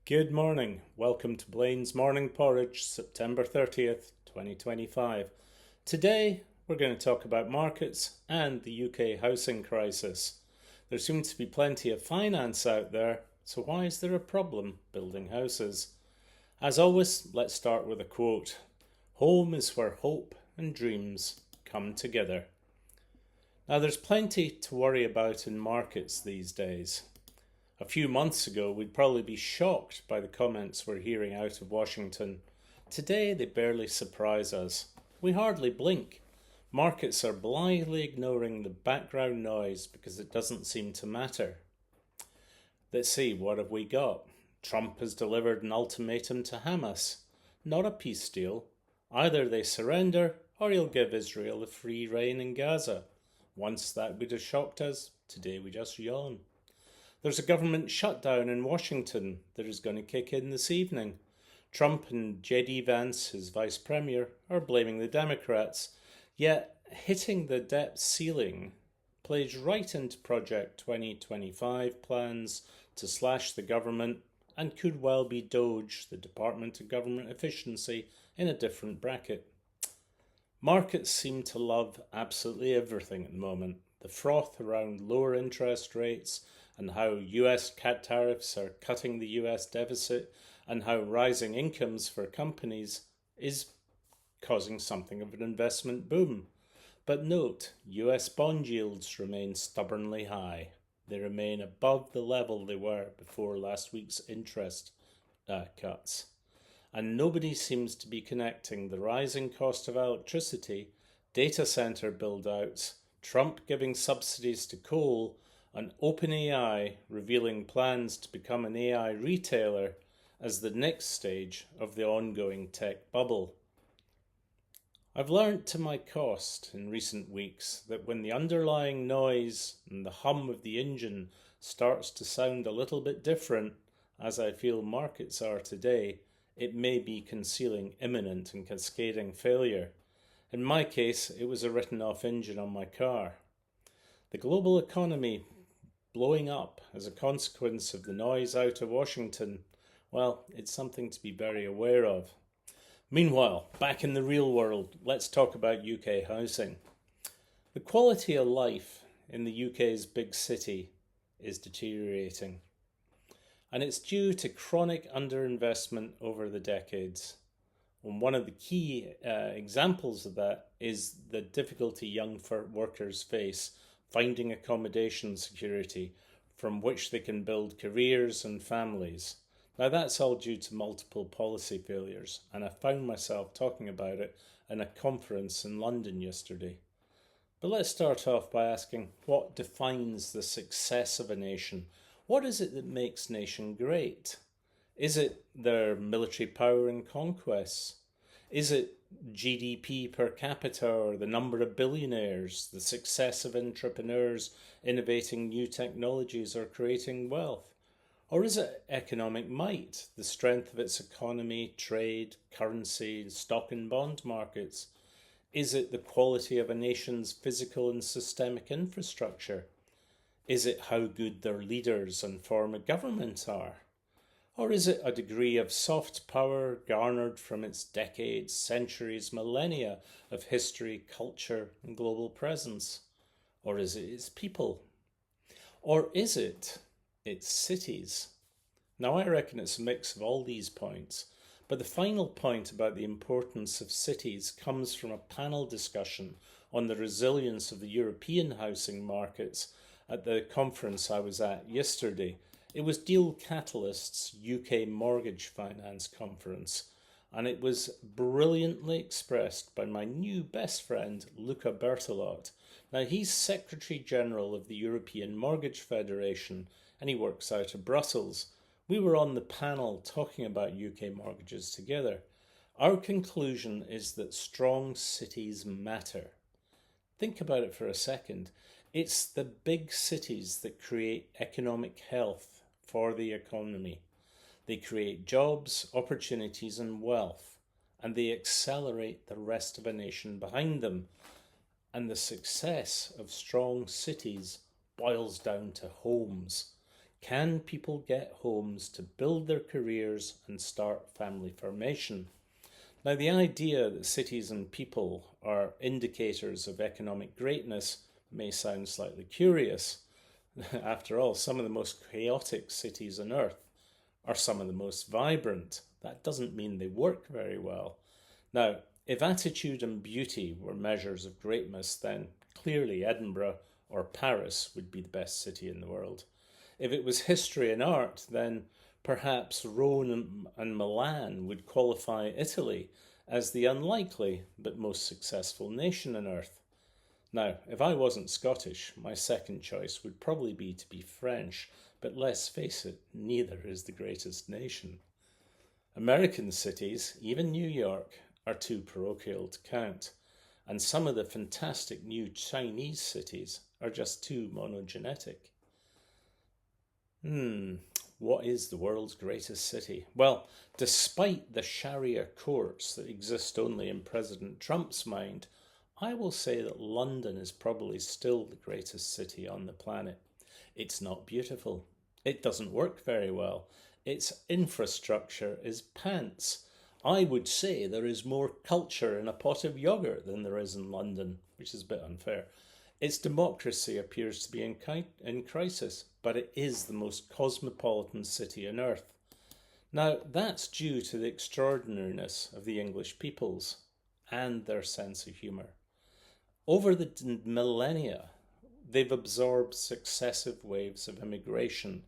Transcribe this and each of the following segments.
Good morning. Welcome to Blain's Morning Porridge, September 30th, 2025. Today, we're going to talk about markets and the UK housing crisis. There seems to be plenty of finance out there, so why is there a problem building houses? As always, let's start with a quote. Home is where hope and dreams come together. Now, there's plenty to worry about in markets these days. A few months ago, we'd probably be shocked by the comments we're hearing out of Washington. Today, they barely surprise us. We hardly blink. Markets are blithely ignoring the background noise because it doesn't seem to matter. Let's see, what have we got? Trump has delivered an ultimatum to Hamas. Not a peace deal. Either they surrender or he'll give Israel a free rein in Gaza. Once that would have shocked us, today we just yawn. There's a government shutdown in Washington that is going to kick in this evening. Trump and J.D. Vance, his vice premier, are blaming the Democrats, yet hitting the debt ceiling plays right into Project 2025 plans to slash the government and could well be DOGE, the Department of Government Efficiency, in a different bracket. Markets seem to love absolutely everything at the moment. The froth around lower interest rates, and how US tariffs are cutting the US deficit, and how rising incomes for companies is causing something of an investment boom. But note, US bond yields remain stubbornly high. They remain above the level they were before last week's interest cuts. And nobody seems to be connecting the rising cost of electricity, data center build-outs, Trump giving subsidies to coal, and OpenAI revealing plans to become an AI retailer as the next stage of the ongoing tech bubble. I've learnt to my cost in recent weeks that when the underlying noise and the hum of the engine starts to sound a little bit different, as I feel markets are today, it may be concealing imminent and cascading failure. In my case, it was a written-off engine on my car. The global economy blowing up as a consequence of the noise out of Washington, well, it's something to be very aware of. Meanwhile, back in the real world, let's talk about UK housing. The quality of life in the UK's big city is deteriorating, and it's due to chronic underinvestment over the decades. And one of the key examples of that is the difficulty young workers face finding accommodation security from which they can build careers and families. Now that's all due to multiple policy failures, and I found myself talking about it in a conference in London yesterday. But let's start off by asking, what defines the success of a nation? What is it that makes a nation great? Is it their military power and conquests? Is it GDP per capita or the number of billionaires, the success of entrepreneurs innovating new technologies or creating wealth? Or is it economic might, the strength of its economy, trade, currency, stock and bond markets? Is it the quality of a nation's physical and systemic infrastructure? Is it how good their leaders and form of government are? Or is it a degree of soft power garnered from its decades, centuries, millennia of history, culture, and global presence? Or is it its people? Or is it its cities? Now, I reckon it's a mix of all these points, but the final point about the importance of cities comes from a panel discussion on the resilience of the European housing markets at the conference I was at yesterday. It was Deal Catalyst's UK Mortgage Finance Conference, and it was brilliantly expressed by my new best friend, Luca Bertolot. Now, he's Secretary General of the European Mortgage Federation, and he works out of Brussels. We were on the panel talking about UK mortgages together. Our conclusion is that strong cities matter. Think about it for a second. It's the big cities that create economic health for the economy. They create jobs, opportunities, and wealth, and they accelerate the rest of a nation behind them. And the success of strong cities boils down to homes. Can people get homes to build their careers and start family formation? Now, the idea that cities and people are indicators of economic greatness may sound slightly curious. After all, some of the most chaotic cities on earth are some of the most vibrant. That doesn't mean they work very well. Now, if attitude and beauty were measures of greatness, then clearly Edinburgh or Paris would be the best city in the world. If it was history and art, then perhaps Rome and Milan would qualify Italy as the unlikely but most successful nation on earth. Now, if I wasn't Scottish, my second choice would probably be to be French, but let's face it, neither is the greatest nation. American cities, even New York, are too parochial to count, and some of the fantastic new Chinese cities are just too monogenetic. What is the world's greatest city? Well, despite the Sharia courts that exist only in President Trump's mind, I will say that London is probably still the greatest city on the planet. It's not beautiful. It doesn't work very well. Its infrastructure is pants. I would say there is more culture in a pot of yogurt than there is in London, which is a bit unfair. Its democracy appears to be in crisis, but it is the most cosmopolitan city on earth. Now, that's due to the extraordinariness of the English peoples and their sense of humour. Over the millennia, they've absorbed successive waves of immigration,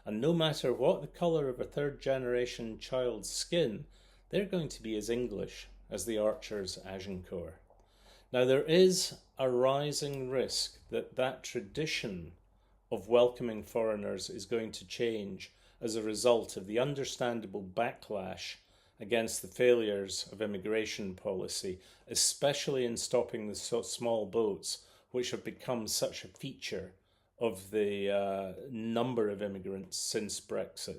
and no matter what the colour of a third-generation child's skin, they're going to be as English as the Archers Agincourt. Now, there is a rising risk that that tradition of welcoming foreigners is going to change as a result of the understandable backlash against the failures of immigration policy, especially in stopping the small boats, which have become such a feature of the number of immigrants since Brexit.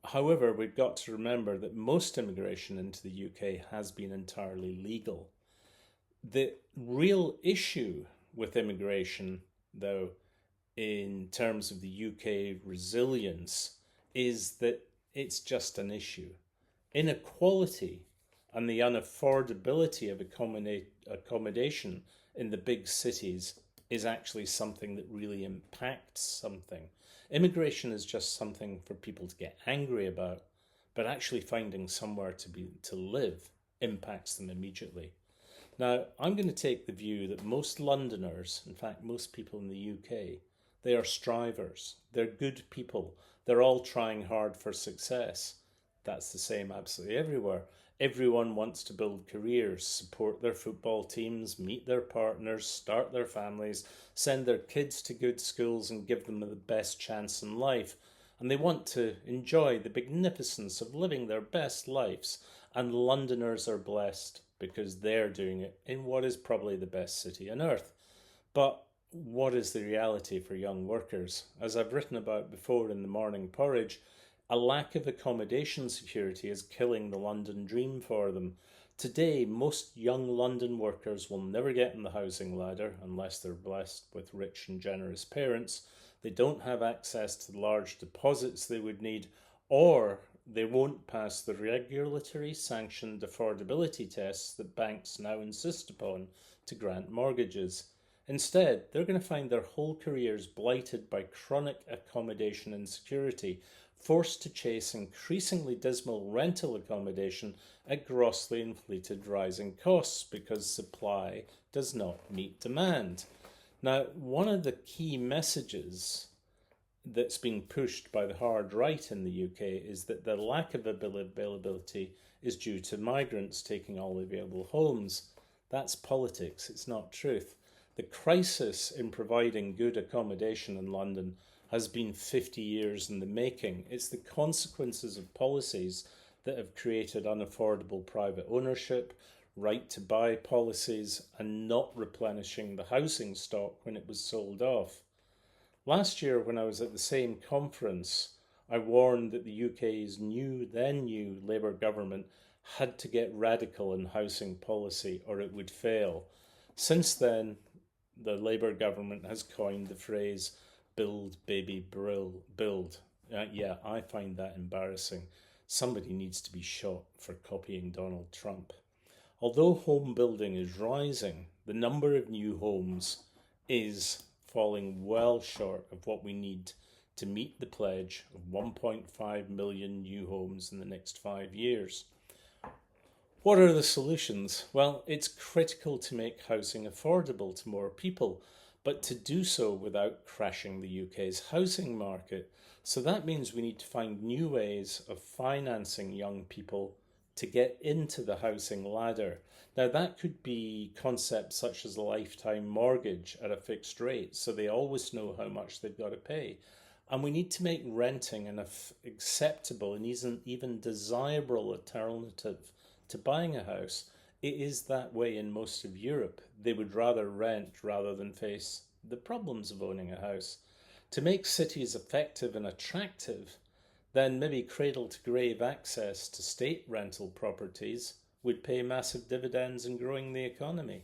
However, we've got to remember that most immigration into the UK has been entirely legal. The real issue with immigration, though, in terms of the UK resilience, is that it's just an issue. Inequality and the unaffordability of accommodation in the big cities is actually something that really impacts something. Immigration is just something for people to get angry about, but actually finding somewhere to live impacts them immediately. Now, I'm going to take the view that most Londoners, in fact most people in the UK, they are strivers, they're good people, they're all trying hard for success. That's the same absolutely everywhere. Everyone wants to build careers, support their football teams, meet their partners, start their families, send their kids to good schools and give them the best chance in life. And they want to enjoy the magnificence of living their best lives. And Londoners are blessed because they're doing it in what is probably the best city on earth. But what is the reality for young workers? As I've written about before in the Morning Porridge, a lack of accommodation security is killing the London dream for them. Today, most young London workers will never get on the housing ladder unless they're blessed with rich and generous parents. They don't have access to the large deposits they would need, or they won't pass the regulatory sanctioned affordability tests that banks now insist upon to grant mortgages. Instead, they're going to find their whole careers blighted by chronic accommodation insecurity, forced to chase increasingly dismal rental accommodation at grossly inflated rising costs because supply does not meet demand. Now, one of the key messages that's being pushed by the hard right in the UK is that the lack of availability is due to migrants taking all the available homes. That's politics, it's not truth. The crisis in providing good accommodation in London has been 50 years in the making. It's the consequences of policies that have created unaffordable private ownership, right to buy policies, and not replenishing the housing stock when it was sold off. Last year, when I was at the same conference, I warned that the UK's then new Labour government had to get radical in housing policy or it would fail. Since then, the Labour government has coined the phrase build, baby, build. Yeah, I find that embarrassing. Somebody needs to be shot for copying Donald Trump. Although home building is rising, the number of new homes is falling well short of what we need to meet the pledge of 1.5 million new homes in the next 5 years. What are the solutions? Well, it's critical to make housing affordable to more people, but to do so without crashing the UK's housing market. So that means we need to find new ways of financing young people to get into the housing ladder. Now, that could be concepts such as a lifetime mortgage at a fixed rate, so they always know how much they've got to pay. And we need to make renting an acceptable and even desirable alternative to buying a house. It is that way in most of Europe. They would rather rent rather than face the problems of owning a house. To make cities effective and attractive, then maybe cradle-to-grave access to state rental properties would pay massive dividends in growing the economy.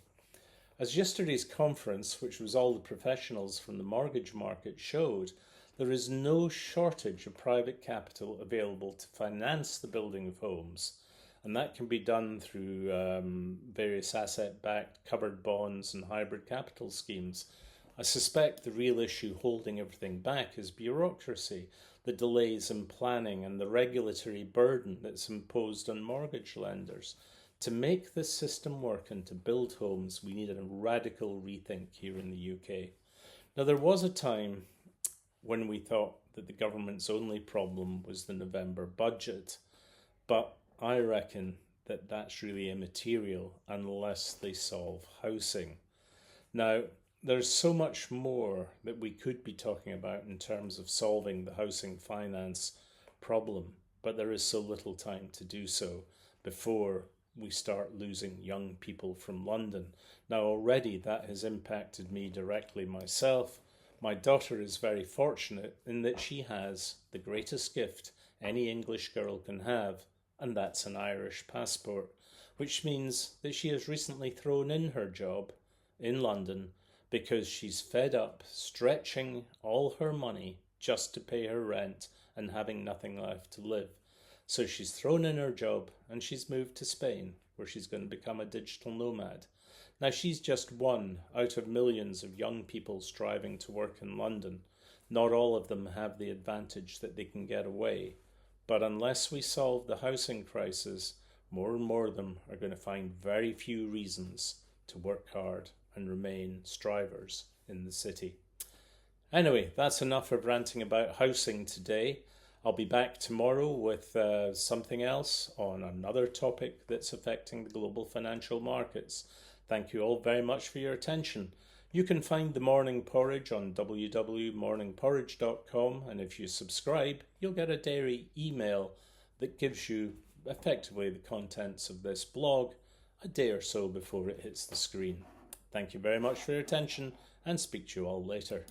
As yesterday's conference, which was all the professionals from the mortgage market, showed, there is no shortage of private capital available to finance the building of homes. And that can be done through various asset-backed covered bonds and hybrid capital schemes. I suspect the real issue holding everything back is bureaucracy, the delays in planning and the regulatory burden that's imposed on mortgage lenders. To make this system work and to build homes, we need a radical rethink here in the UK. Now, there was a time when we thought that the government's only problem was the November budget, but I reckon that that's really immaterial unless they solve housing. Now, there's so much more that we could be talking about in terms of solving the housing finance problem, but there is so little time to do so before we start losing young people from London. Now, already that has impacted me directly myself. My daughter is very fortunate in that she has the greatest gift any English girl can have, and that's an Irish passport, which means that she has recently thrown in her job in London because she's fed up stretching all her money just to pay her rent and having nothing left to live. So she's thrown in her job and she's moved to Spain, where she's going to become a digital nomad. Now, she's just one out of millions of young people striving to work in London. Not all of them have the advantage that they can get away. But unless we solve the housing crisis, more and more of them are going to find very few reasons to work hard and remain strivers in the city. Anyway, that's enough of ranting about housing today. I'll be back tomorrow with something else on another topic that's affecting the global financial markets. Thank you all very much for your attention. You can find the Morning Porridge on www.morningporridge.com, and if you subscribe, you'll get a daily email that gives you effectively the contents of this blog a day or so before it hits the screen. Thank you very much for your attention, and speak to you all later.